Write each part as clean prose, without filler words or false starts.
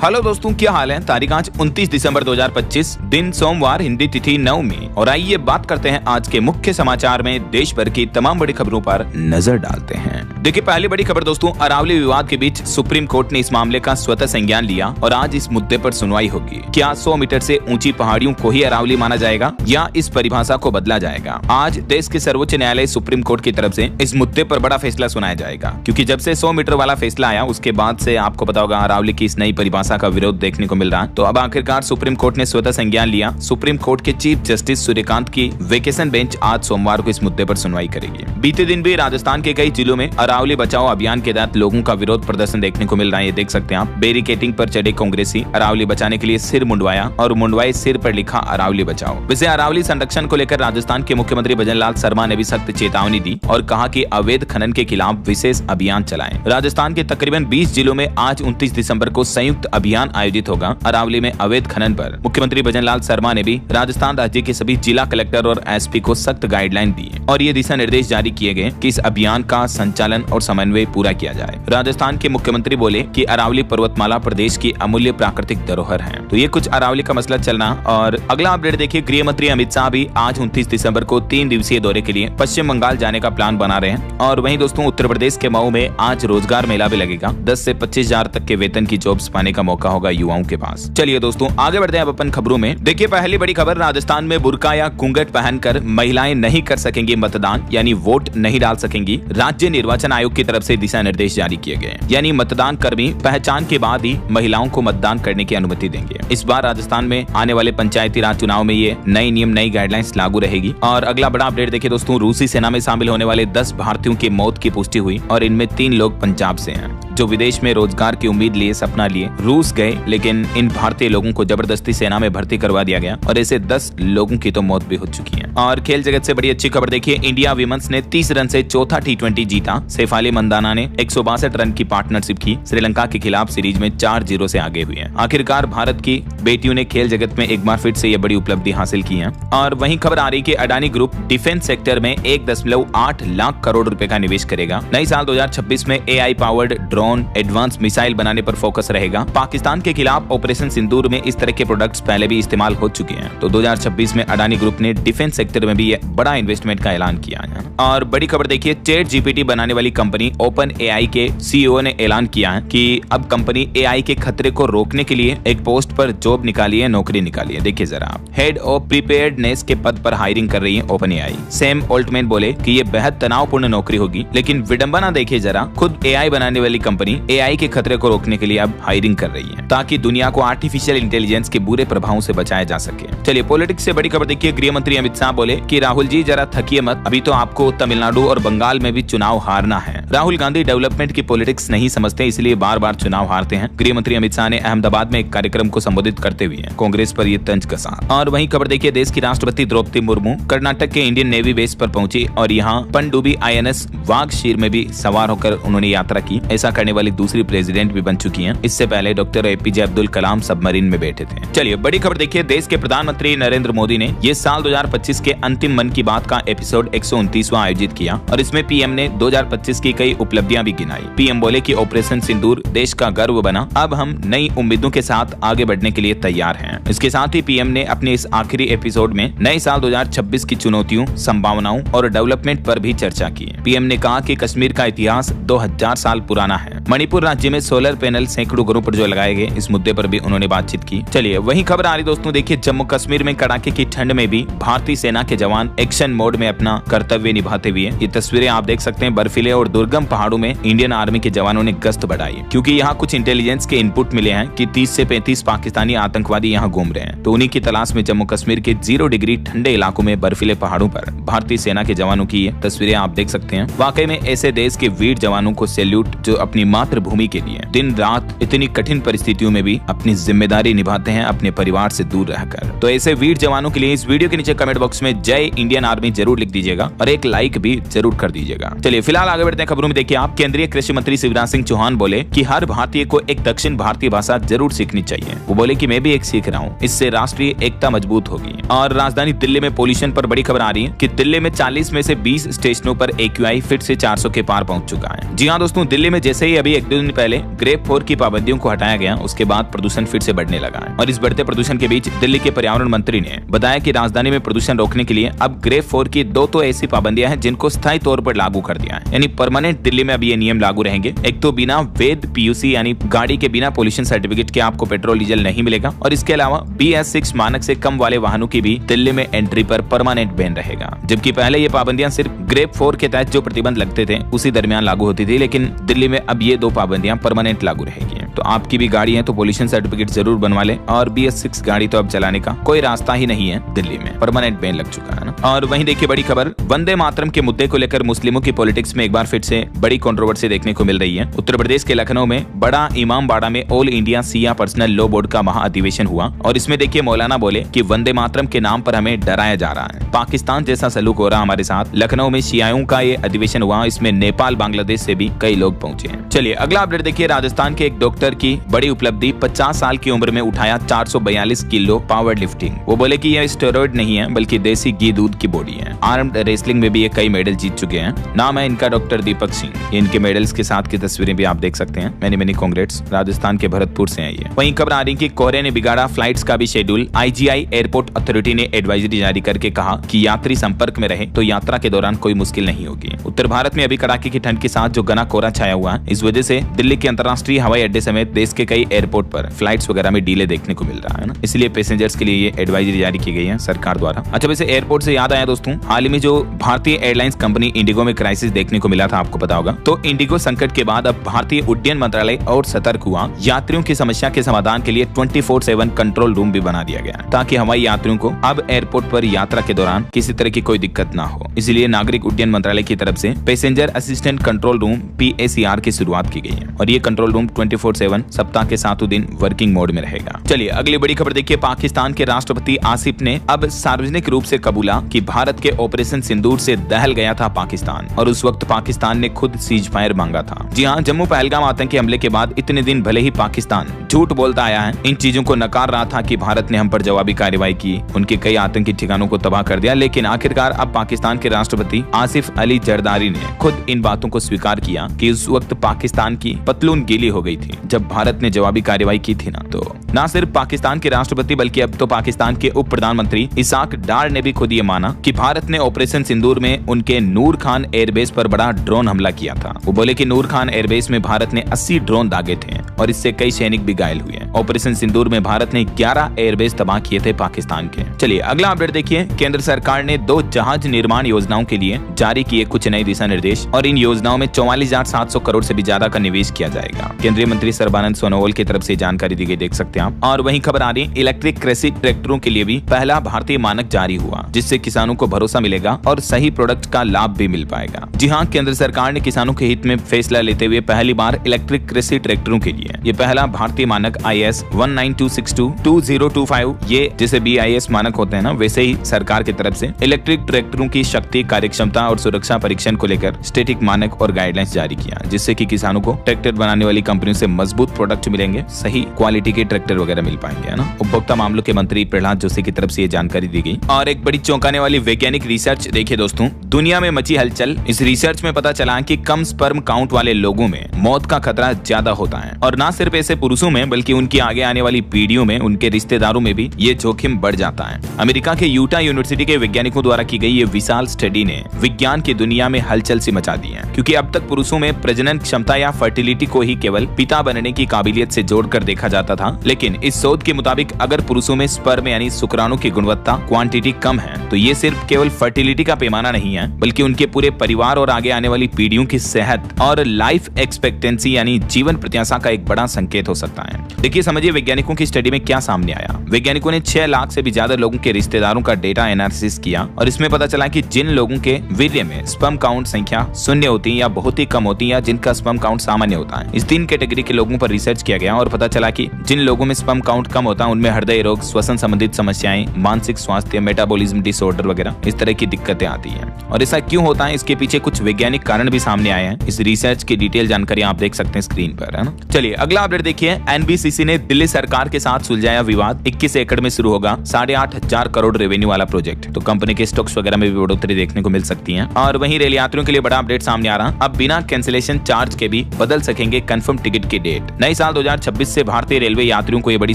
Hello दोस्तों, क्या हाल है। तारीख आज 29 दिसंबर 2025, दिन सोमवार, हिंदी तिथि नवमी। और आइए बात करते हैं आज के मुख्य समाचार में देश भर की तमाम बड़ी खबरों पर नजर डालते हैं। देखिए, पहली बड़ी खबर दोस्तों, अरावली विवाद के बीच सुप्रीम कोर्ट ने इस मामले का स्वतः संज्ञान लिया और आज इस मुद्दे पर सुनवाई होगी। क्या 100 मीटर से ऊंची पहाड़ियों को ही अरावली माना जाएगा या इस परिभाषा को बदला जाएगा। आज देश के सर्वोच्च न्यायालय सुप्रीम कोर्ट की तरफ से इस मुद्दे पर बड़ा फैसला सुनाया जाएगा, क्योंकि जब से 100 मीटर वाला फैसला आया उसके बाद से आपको पता होगा अरावली की इस नई परिभाषा का विरोध देखने को मिल रहा है। तो अब आखिरकार सुप्रीम कोर्ट ने स्वतः संज्ञान लिया। सुप्रीम कोर्ट के चीफ जस्टिस सूर्यकांत की वेकेशन बेंच आज सोमवार को इस मुद्दे पर सुनवाई करेगी। बीते दिन भी राजस्थान के कई जिलों में अरावली बचाओ अभियान के तहत लोगों का विरोध प्रदर्शन देखने को मिल रहा है। ये देख सकते हैं आप, बैरिकेडिंग पर चढ़े कांग्रेसी अरावली बचाने के लिए सिर मुंडवाया और मुंडवाए सिर पर लिखा अरावली बचाओ। वैसे अरावली संरक्षण को लेकर राजस्थान के मुख्यमंत्री भजनलाल शर्मा ने भी सख्त चेतावनी दी और कहा कि अवैध खनन के खिलाफ विशेष अभियान चलाएं। राजस्थान के तकरीबन 20 जिलों में आज 29 दिसंबर को संयुक्त अभियान आयोजित होगा अरावली में अवैध खनन पर। मुख्यमंत्री भजनलाल शर्मा ने भी राजस्थान राज्य के सभी जिला कलेक्टर और एसपी को सख्त गाइडलाइन दी और ये दिशा निर्देश जारी किए गए कि इस अभियान का संचालन और समन्वय पूरा किया जाए। राजस्थान के मुख्यमंत्री बोले कि अरावली पर्वतमाला प्रदेश की अमूल्य प्राकृतिक धरोहर है। तो ये कुछ अरावली का मसला चलना। और अगला अपडेट देखिए, गृह मंत्री अमित शाह भी आज 29 दिसंबर को 3 दिवसीय दौरे के लिए पश्चिम बंगाल जाने का प्लान बना रहे हैं। और वहीं दोस्तों, उत्तर प्रदेश के मऊ में आज रोजगार मेला भी लगेगा। 10 से 25 हजार तक के वेतन की जॉब्स पाने का मौका होगा युवाओं के पास। चलिए दोस्तों, आगे बढ़ते हैं अब अपन खबरों में। देखिए, पहली बड़ी खबर, राजस्थान में बुर्का या घूंघट पहनकर महिलाएं नहीं कर सकेंगी मतदान, यानी वोट नहीं डाल सकेंगी। राज्य निर्वाचन आयोग की तरफ से दिशा निर्देश जारी किए गए, यानी मतदान कर्मी पहचान के बाद ही महिलाओं को मतदान करने की अनुमति देंगे। इस बार राजस्थान में आने वाले पंचायती राज चुनाव में ये नई नियम, नई गाइडलाइंस लागू रहेगी। और अगला बड़ा अपडेट देखिए दोस्तों, रूसी सेना में शामिल होने वाले 10 भारतीयों की मौत की पुष्टि हुई और इनमें 3 लोग पंजाब से हैं, जो विदेश में रोजगार की उम्मीद लिए सपना लिए रूस गए, लेकिन इन भारतीय लोगों को जबरदस्ती सेना में भर्ती करवा दिया गया और ऐसे 10 लोगों की तो मौत भी हो चुकी है। और खेल जगत से बड़ी अच्छी खबर देखिए, इंडिया विमेंस ने 30 रन से चौथा T20 जीता। शेफाली मंदाना ने 162 रन की पार्टनरशिप की। श्रीलंका के खिलाफ सीरीज में 4-0 से आगे हुई है। आखिरकार भारत की बेटियों ने खेल जगत में एक बार फिर से ये बड़ी उपलब्धि हासिल की है। और वहीं खबर आ रही कि अडानी ग्रुप डिफेंस सेक्टर में 1.8 लाख करोड़ रुपए का निवेश करेगा। नई साल 2026 में AI powered drone, advance missile बनाने पर फोकस रहेगा। पाकिस्तान के खिलाफ ऑपरेशन सिंदूर में इस तरह के प्रोडक्ट्स पहले भी इस्तेमाल हो चुके हैं। तो 2026 में अडानी ग्रुप ने डिफेंस सेक्टर में भी बड़ा इन्वेस्टमेंट का ऐलान किया है। और बड़ी खबर देखिए, ChatGPT बनाने वाली कंपनी OpenAI के CEO ने ऐलान किया है कि अब कंपनी AI के खतरे को रोकने के लिए एक पोस्ट पर जॉब निकाली है, नौकरी निकाली है। देखिए जरा आप, हेड ऑफ प्रिपेयर्डनेस के पद पर हायरिंग कर रही है OpenAI। सैम ऑल्टमैन बोले कि ये बेहद तनावपूर्ण नौकरी होगी, लेकिन विडंबना देखिए जरा, खुद AI बनाने वाली कंपनी AI के खतरे को रोकने के लिए अब हायरिंग कर रही है, ताकि दुनिया को आर्टिफिशियल इंटेलिजेंस के बुरे प्रभावों से बचाया जा सके। चलिए पॉलिटिक्स से बड़ी खबर देखिए, गृह मंत्री अमित शाह बोले कि राहुल जी जरा थकिए मत, अभी तो आपको तमिलनाडु और बंगाल में भी चुनाव हारना है। राहुल गांधी डेवलपमेंट की पॉलिटिक्स नहीं समझते, इसलिए बार बार चुनाव हारते हैं। गृह मंत्री अमित शाह ने अहमदाबाद में एक कार्यक्रम को संबोधित करते हुए कांग्रेस पर ये तंज कसा। और वहीं खबर देखिए, देश की राष्ट्रपति द्रौपदी मुर्मू कर्नाटक के इंडियन नेवी बेस पर पहुंची और यहाँ पनडुब्बी INS वाघशीर में भी सवार होकर उन्होंने यात्रा की। ऐसा करने वाली दूसरी प्रेसिडेंट भी बन चुकी हैं। इससे पहले doctor APJ Abdul Kalam submarine में बैठे थे। चलिए बड़ी खबर देखिए, देश के प्रधानमंत्री नरेंद्र मोदी ने ये साल 2025 के अंतिम मन की बात का एपिसोड 129वां आयोजित किया और इसमें PM ने 2025 की कई उपलब्धियां भी गिनाई। PM बोले कि ऑपरेशन सिंदूर देश का गर्व बना, अब हम नई उम्मीदों के साथ आगे बढ़ने के लिए तैयार हैं। इसके साथ ही PM ने अपने इस आखिरी एपिसोड में नए साल 2026 की चुनौतियों, संभावनाओं और डेवलपमेंट पर भी चर्चा की। PM ने कहा कि कश्मीर का इतिहास 2000 साल पुराना है। मणिपुर राज्य में सोलर पैनल सैकड़ों घरों पर जो लगाए गए, इस मुद्दे पर भी उन्होंने बातचीत की। चलिए वही खबर आ रही दोस्तों, देखिए जम्मू कश्मीर में कड़ाके की ठंड में भी भारतीय सेना के जवान एक्शन मोड में अपना कर्तव्य निभाते हुए। ये तस्वीरें आप देख सकते हैं, बर्फीले और दुर्गम पहाड़ों में इंडियन आर्मी के जवानों ने गश्त बढ़ाई, क्योंकि यहाँ कुछ इंटेलिजेंस के इनपुट मिले हैं कि 30 से 35 पाकिस्तानी आतंकवादी यहाँ घूम रहे हैं। तो उन्हीं की तलाश में जम्मू कश्मीर के 0 डिग्री ठंडे इलाकों में बर्फीले पहाड़ों पर भारतीय सेना के जवानों की ये तस्वीरें आप देख सकते हैं। वाकई में ऐसे देश के वीर जवानों को सैल्यूट, जो अपनी मातृभूमि के लिए दिन रात इतनी कठिन परिस्थितियों में भी अपनी जिम्मेदारी निभाते हैं अपने परिवार से दूर रहकर। तो ऐसे वीर जवानों के लिए इस वीडियो के नीचे कमेंट बॉक्स में जय इंडियन आर्मी जरूर लिख दीजिएगा और एक लाइक भी जरूर कर दीजिएगा। चलिए फिलहाल आगे बढ़ते हैं खबरों में। देखिए आप, केंद्रीय कृषि मंत्री शिवराज सिंह चौहान बोले कि हर भारतीय को एक दक्षिण भारतीय भाषा जरूर सीखनी चाहिए। वो बोले कि मैं भी एक सीख रहा हूँ, इससे राष्ट्रीय एकता मजबूत होगी। और राजधानी दिल्ली में पोल्यूशन पर बड़ी खबर आ रही है कि दिल्ली में 40 में से 20 स्टेशनों पर AQI फिर से 400 के पार पहुंच चुका है। जी हाँ दोस्तों, दिल्ली में जैसे ही ही अभी एक दो दिन पहले ग्रेप 4 की पाबंदियों को हटाया गया, उसके बाद प्रदूषण फिर से बढ़ने लगा है। और इस बढ़ते प्रदूषण के बीच दिल्ली के पर्यावरण मंत्री ने बताया कि राजधानी में प्रदूषण रोकने के लिए अब ग्रेप 4 की दो तो ऐसी पाबंदियां हैं जिनको स्थायी तौर पर लागू कर दिया है, यानी परमानेंट दिल्ली में अब ये नियम लागू रहेंगे। एक तो बिना वैध पीयूसी यानी गाड़ी के बिना पोल्यूशन सर्टिफिकेट के आपको पेट्रोल डीजल नहीं मिलेगा, और इसके अलावा BS6 मानक से कम वाले वाहनों की भी दिल्ली में एंट्री पर परमानेंट बैन रहेगा। जबकि पहले ये पाबंदियां सिर्फ ग्रेप 4 के तहत जो प्रतिबंध लगते थे उसी दरमियान लागू होती थी, लेकिन दिल्ली में अब ये दो पाबंदियां परमानेंट लागू रहेगी। तो आपकी भी गाड़ी है तो पोल्यूशन सर्टिफिकेट जरूर बनवा ले, और BS6 गाड़ी तो अब चलाने का कोई रास्ता ही नहीं है, दिल्ली में परमानेंट बैन लग चुका है ना। और वहीं देखिए बड़ी खबर, वंदे मातरम के मुद्दे को लेकर मुस्लिमों की पॉलिटिक्स में एक बार फिर से बड़ी कंट्रोवर्सी देखने को मिल रही है। उत्तर प्रदेश के लखनऊ में बड़ा इमामबाड़ा में all India Siya personal law board का महाअधिवेशन हुआ, और इसमें देखिए मौलाना बोले कि वंदे मातरम के नाम पर हमें डराया जा रहा है, पाकिस्तान जैसा सलूक हो रहा हमारे साथ। लखनऊ में शियाओं का ये अधिवेशन हुआ, इसमें नेपाल बांग्लादेश से भी कई लोग पहुंचे हैं। चलिए अगला अपडेट देखिए, राजस्थान के एक डॉक्टर की बड़ी उपलब्धि, 50 साल की उम्र में उठाया 442 किलो पावर लिफ्टिंग। वो बोले कि यह स्टेरॉइड नहीं है बल्कि देसी घी दूध की बॉडी है। आर्म्ड रेसलिंग में भी ये कई मेडल जीत चुके हैं। नाम है इनका डॉक्टर दीपक सिंह। इनके मेडल्स के साथ की तस्वीरें भी आप देख सकते हैं। Many congrats. राजस्थान के भरतपुर से है ये। वहीं खबर आ रही कि कोहरे ने बिगाड़ा फ्लाइट्स का भी शेड्यूल। IGI एयरपोर्ट अथॉरिटी ने एडवाइजरी जारी करके कहा कि यात्री संपर्क में रहे तो यात्रा के दौरान कोई मुश्किल नहीं होगी। उत्तर भारत में अभी कड़ाके की ठंड के साथ जो घना कोहरा छाया हुआ है, इस वजह से दिल्ली के अंतर्राष्ट्रीय हवाई अड्डे समेत देश के कई एयरपोर्ट पर फ्लाइट्स वगैरह में डीले देखने को मिल रहा है ना। इसलिए पैसेंजर्स के लिए ये एडवाइजरी जारी की गई है सरकार द्वारा। अच्छा वैसे एयरपोर्ट से याद आया दोस्तों, हाल ही में जो भारतीय एयरलाइंस कंपनी इंडिगो में क्राइसिस देखने को मिला था, आपको पता होगा। तो इंडिगो संकट के बाद अब भारतीय उड्डयन मंत्रालय और सतर्क हुआ। यात्रियों की समस्या के समाधान के लिए 24/7 कंट्रोल रूम भी बना दिया गया, ताकि हवाई यात्रियों को अब एयरपोर्ट पर यात्रा के दौरान किसी तरह की कोई दिक्कत ना हो। इसलिए नागरिक उड्डयन मंत्रालय की तरफ से passenger assistant control room PACR की शुरुआत की गई है, और ये कंट्रोल रूम 24/7 सप्ताह के 7 दिन वर्किंग मोड में रहेगा। चलिए अगली बड़ी खबर देखिए, पाकिस्तान के राष्ट्रपति आसिफ ने अब सार्वजनिक रूप से कबूला कि भारत के ऑपरेशन सिंदूर से दहल गया था पाकिस्तान, और उस वक्त पाकिस्तान ने खुद सीज फायर मांगा था। जी हाँ, जम्मू पहलगाम आतंकी हमले के बाद इतने दिन भले ही पाकिस्तान झूठ बोलता आया है, इन चीजों को नकार रहा था कि भारत ने हम पर जवाबी कार्रवाई की, उनके कई आतंकी ठिकानों को तबाह कर दिया, लेकिन आखिरकार अब पाकिस्तान के राष्ट्रपति आसिफ अली जरदारी ने खुद इन बातों को स्वीकार किया कि उस वक्त पाकिस्तान की पतलून गीली हो गई थी जब भारत ने जवाबी कार्रवाई की थी ना। तो न सिर्फ पाकिस्तान के राष्ट्रपति बल्कि अब तो पाकिस्तान के उप प्रधानमंत्री इसाक डार ने भी खुद ये माना कि भारत ने ऑपरेशन सिंदूर में उनके नूर खान एयरबेस पर बड़ा ड्रोन हमला किया था। वो बोले कि नूर खान एयरबेस में भारत ने 80 ड्रोन दागे थे, और इससे कई सैनिक भी घायल हुए। ऑपरेशन सिंदूर में भारत ने 11 एयरबेस तबाह किए थे पाकिस्तान के। चलिए अगला अपडेट देखिए, केंद्र सरकार ने 2 जहाज निर्माण योजनाओं के लिए जारी किए कुछ नए दिशा निर्देश, और इन योजनाओं में 44,700 करोड़ से भी ज्यादा का निवेश किया जाएगा। केंद्रीय मंत्री सर्बानंद सोनोवाल की तरफ से जानकारी दी गई, देख सकते हैं आप। और वहीं खबर आ रही, इलेक्ट्रिक कृषि ट्रैक्टरों के लिए भी पहला भारतीय मानक जारी हुआ, जिससे किसानों को भरोसा मिलेगा और सही प्रोडक्ट का लाभ भी मिल पाएगा। जी हाँ, केंद्र सरकार ने किसानों के हित में फैसला लेते हुए पहली बार इलेक्ट्रिक कृषि ट्रैक्टरों के लिए ये पहला भारतीय मानक IS 19262-2025, ये जैसे BIS मानक होते हैं ना, वैसे ही सरकार की तरफ से इलेक्ट्रिक ट्रैक्टरों की शक्ति, कार्यक्षमता और सुरक्षा परीक्षण को लेकर स्टैटिक मानक और गाइडलाइंस जारी किया, जिससे कि किसानों को ट्रैक्टर बनाने वाली कंपनियों से मजबूत प्रोडक्ट मिलेंगे, सही क्वालिटी के ट्रैक्टर वगैरह मिल पाएंगे, है ना। उपभोक्ता मामलों के मंत्री प्रहलाद जोशी की तरफ से ये जानकारी दी गई। और एक बड़ी चौंकाने वाली वैज्ञानिक रिसर्च देखिए दोस्तों, दुनिया में मची हलचल। इस रिसर्च में पता चला कि कम स्पर्म काउंट वाले लोगों में मौत का खतरा ज्यादा होता है, और न सिर्फ ऐसे पुरुषों में बल्कि उनकी आगे आने वाली पीढ़ियों में, उनके रिश्तेदारों में भी ये जोखिम बढ़ जाता है। अमेरिका के यूटा यूनिवर्सिटी के वैज्ञानिकों द्वारा की गई ये विशाल स्टडी ने विज्ञान की दुनिया में हलचल सी मचा दी है, क्योंकि अब तक पुरुषों में प्रजनन क्षमता या फर्टिलिटी को ही केवल पिता बनने की काबिलियत से जोड़कर देखा जाता था, लेकिन इस शोध के मुताबिक अगर पुरुषों में स्पर्म यानी शुक्राणु की गुणवत्ता क्वांटिटी कम है, तो ये सिर्फ केवल फर्टिलिटी का पैमाना नहीं है, बल्कि उनके पूरे परिवार और आगे आने वाली पीढ़ियों की सेहत और लाइफ एक्सपेक्टेंसी यानी जीवन प्रत्याशा का एक बड़ा संकेत हो सकता है। देखिए समझिए वैज्ञानिकों की स्टडी में क्या सामने आया। वैज्ञानिकों ने 6 लाख से भी ज्यादा लोगों के रिश्तेदारों का डेटा एनालिसिस किया, और इसमें पता चला कि जिन लोगों के वीर्य में स्पर्म काउंट संख्या 0 होती या बहुत ही कम होती, या जिनका स्पर्म काउंट सामान्य होता है, इस 3 कैटेगरी के लोगों पर रिसर्च किया गया, और पता चला कि जिन लोगों में स्पर्म काउंट कम होता है उनमें हृदय रोग, श्वसन संबंधित समस्याएं, मानसिक स्वास्थ्य, मेटाबॉलिज्म डिसऑर्डर वगैरह इस तरह की दिक्कतें आती हैं। और ऐसा क्यों होता है, इसके पीछे कुछ वैज्ञानिक कारण भी सामने आए हैं। इस रिसर्च की डिटेल जानकारी आप देख सकते हैं स्क्रीन पर, है ना। चलिए अगला अपडेट देखिए, NBC आईआरसीटीसी ने दिल्ली सरकार के साथ सुलझाया विवाद। 21 एकड़ में शुरू होगा 8,500 करोड़ रेवेन्यू वाला प्रोजेक्ट। तो कंपनी के स्टॉक्स वगैरह में भी बढ़ोतरी देखने को मिल सकती है। और वहीं रेल यात्रियों के लिए बड़ा अपडेट सामने आ रहा, अब बिना कैंसिलेशन चार्ज के भी बदल सकेंगे कंफर्म टिकट की डेट। नए साल 2026 से भारतीय रेलवे यात्रियों को ये बड़ी